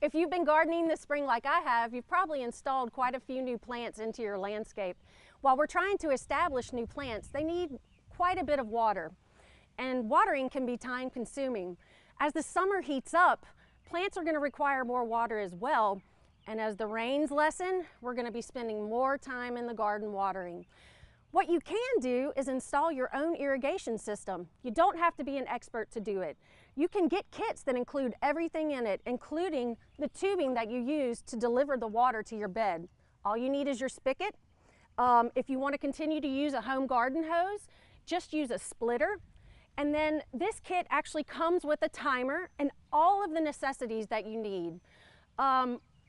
If you've been gardening this spring like I have, you've probably installed quite a few new plants into your landscape. While we're trying to establish new plants, they need quite a bit of water, and watering can be time consuming. As the summer heats up, plants are going to require more water as well, and as the rains lessen, we're going to be spending more time in the garden watering. What you can do is install your own irrigation system. You don't have to be an expert to do it. You can get kits that include everything in it, including the tubing that you use to deliver the water to your bed. All you need is your spigot. If you want to continue to use a home garden hose, just use a splitter. And then this kit actually comes with a timer and all of the necessities that you need.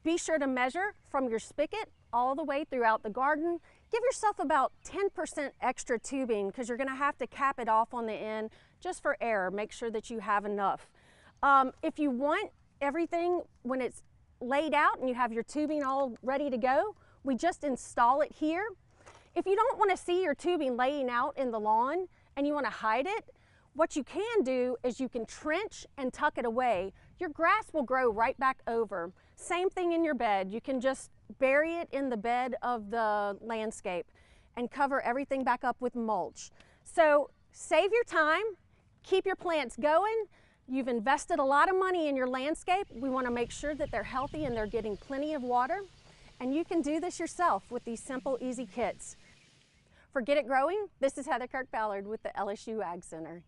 Be sure to measure from your spigot all the way throughout the garden. Give yourself about 10% extra tubing because you're going to have to cap it off on the end just for air. Make sure that you have enough. If you want everything when it's laid out and you have your tubing all ready to go, we just install it here. If you don't want to see your tubing laying out in the lawn and you want to hide it, what you can do is you can trench and tuck it away. Your grass will grow right back over. Same thing in your bed. You can just bury it in the bed of the landscape and cover everything back up with mulch. So save your time, keep your plants going. You've invested a lot of money in your landscape. We want to make sure that they're healthy and they're getting plenty of water. And you can do this yourself with these simple, easy kits. For Get It Growing, this is Heather Kirk-Ballard with the LSU AgCenter.